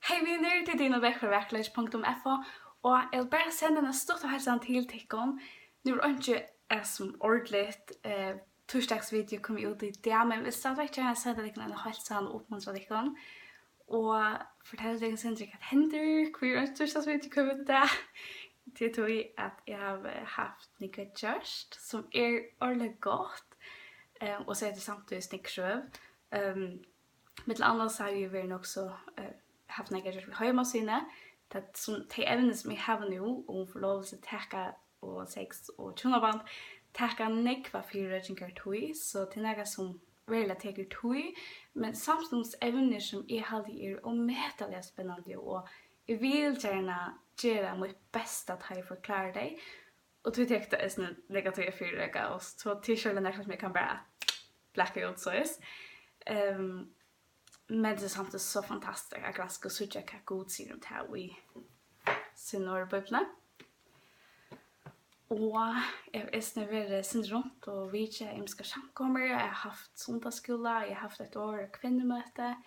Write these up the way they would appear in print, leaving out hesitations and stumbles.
Hej vänner, det är dina Vakurleiki.fo och jag vill bara sända en stutt och hälsan till tykkum. Nu är inte som ordentligt torsdagsvideo kom ut i det, men vi stadigvæk gärna sända dig en hälsan och uppmuntra dig och fortälla dig sindur vad händer, hur en torsdagsvideo kom ut där. Det tror jag att jag har haft något gjort som är ordentligt gott och så är det samtidigt snickröv. Med annat så har jag ju också haft några gjort vid hemsidan. Det som de ämnen som jag har nu om förlovelse, täcka och sex och tjunaband täcka nekva fyra tui, så det är några som relaterar tui, men samtidigt ämnen som jag har och mätaliga spännande och jag vill gärna göra mitt bästa att jag förklarar dig. Och du tyckte det är negativa fyra och så t-shirten är som jag kan bara blacka ut så är. Men det är samtidigt så fantastiskt att jag ska söka vad god ser ut här i sindur. Och jag är snöver sin runt och vet jag ska samkomma. Jag har haft söndagsskola, jag har haft ett år kvinnomöte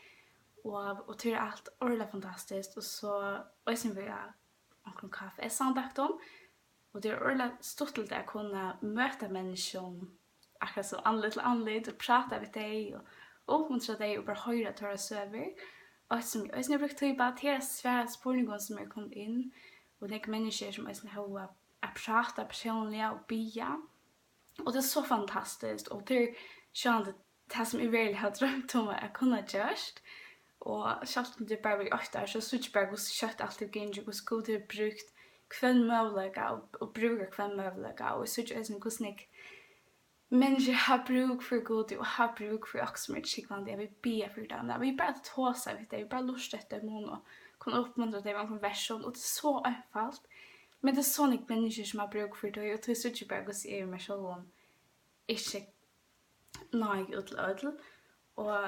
och det är allt ordentligt fantastiskt. Och så och sen vill jag omkring kaffe sandakton och det är ordentligt stort att kunna möta människor akkurat så andligt och prata med dig och uppmuntra dig och bara höra tåra söver. Och som jag har brukt tid på att det är svära spårningar som jag kom in och det är människor som jag har att prata personliga och bia. Och det är så fantastiskt och det är sjönande det som jag väl har drömt om att kunna göra. Och självt om det bara blir 8 år så sutt bara hur kött alltid gynge hur god det är brukt kvennmövliga och brukar kvennmövliga och sutt är som hur snygg människor har bruk för god och har bruk för också med tykvandi. Jag vill be för dem. Jag vill bara ta sig vet jag vill bara lust efter mån och kunna uppmuntra dig med konversion och det är så enkelt. Men det är såna människor som har bruk för det och det är sutt bara hur ser mig själv om inte nej utlödel och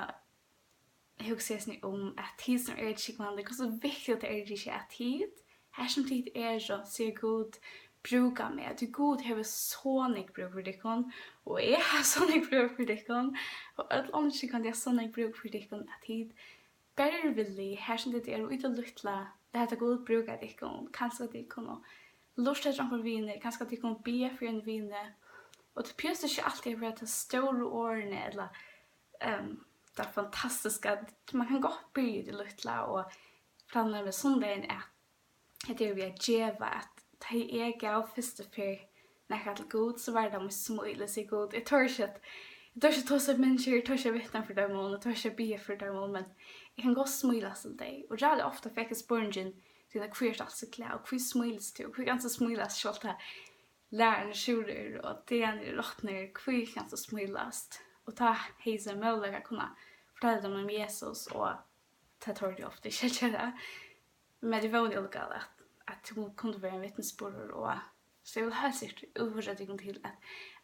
jag ser om att tid som är tykvandi hur så viktigt det är det att tid här som tid är så ser god bruka med. Du god har sånig bruk för dikkon och jag har sånig bruk för dikkon och alla andra kan det sånig bruk för dikkon att tid bara villig här som det är och inte luttla det här god bruka dikkon kanske dikkon och lusta som vinner kanske dikkon be för en vinner och det pjöster inte alltid för att det stora åren eller det fantastiska man kan gott bli det luttla och planer med söndagen att det är vi att geva att det är gav första för när jag till god så var de smöjla sig god. Jag tar inte ta sig människor, jag tar inte vittna för dem och jag tar inte be för dem men jag kan gå smöjla till dig. Och jag ofta fick jag spåringen till att kvart alltså klä och kvart smöjlas till och kvart ganska smöjlas så att lärarna tjurer och det är råttner kvart ganska smöjlas och ta hejsen möjliga kunna fortälla dem om Jesus och det tar det ofta inte men det var ju olika att hon kunde vara en vittnesbörd och så jag vill ha sitt översättning till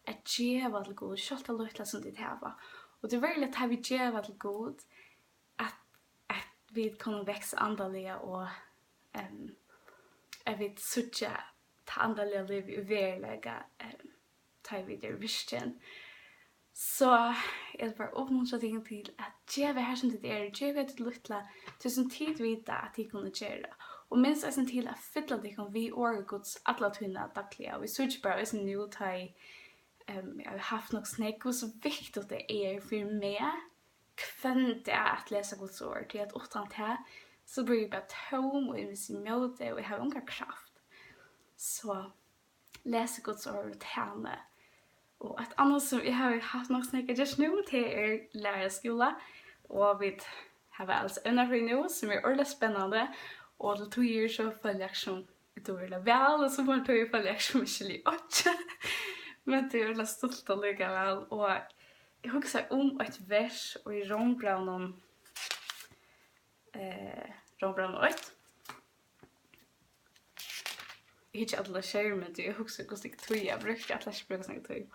att geva till god kjolta lutla som det här och det är väldigt att vi geva till god att vi kan växa andliga och att vi söka ta andliga liv i verkliga ta vid det vision så jag bara uppmuntrar dig till att geva här som det är geva till lutla tusen tid vita att det kunde göra. Och minst är till att fylla dig om vi Guds alla tunna dagliga. Vi söker bara oss nu till jag har haft något snäck och så viktigt det är för mig kvant det att läsa Guds ord till att utan det så blir jag bara tom och i sin möte och jag har inga kraft. Så läsa Guds ord och tjäna. Och att annars som jag har haft något snäck just nu till är lärarskola och vi har alltså en nu som är ordentligt spännande. Och det tog ju så följer som det var väl och så var det ju följer som inte åt. Men det är stolt att lycka väl och jag huxar om ett vers och i rombraunen 8. Inte alla skärmen det jag huxar hur det tog jag brukar att läsa bruka sånt tog.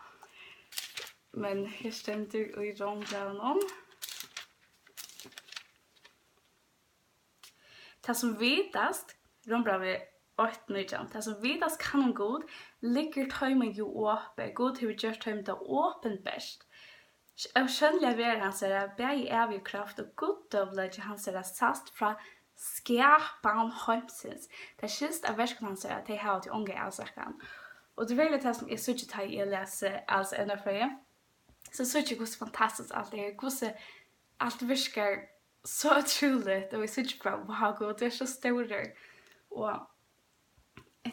Men här stämmer i rombraunen. Det som vitast, rombravet 8:19, det som vitast kan en god, ligger tøymen jo åpe, god har gjort tøymen da åpen best. Av skjønnelig ver han ser bæg evig kraft og god døvleg han ser sast fra Skaparanum heimsins. Det skilst av verskene sier at de har til unge avsøkene. Og det er veldig det som jeg synes ikke jeg leser altså enda fra så synes jeg hvordan fantastisk alt er, hvordan alt virker så utroligt, og jeg synes ikke bare, wow, god, det er så store. Og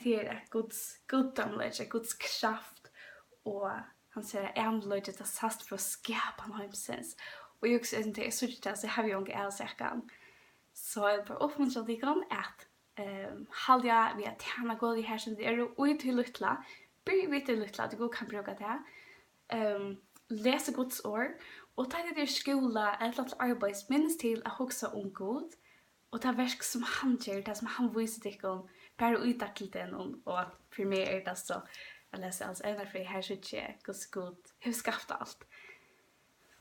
det er Guds guddomlighet, Guds kraft, og han sier at andelig det er sast for å skapa han heimsins. Og jeg synes ikke, jeg synes ikke, så har vi jo ikke avsøkene. Så jeg bare oppmuntrer dere at halja vi at tæna god i her som det er og til luttla. Bry vi til luttla, du kan bruke det. Lese Guds ord, og ta det i skola eller til arbeids minst til å huske om Gud, og ta verk som han gjør, det som han viser deg om, bare utdart til den, og for meg er det så, jeg leser altså enda for her så ikke Guds Gud har skapt alt.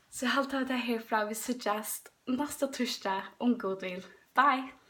Så jeg halte det herfra, vi suggest neste torsdag om Gud vil. Bye!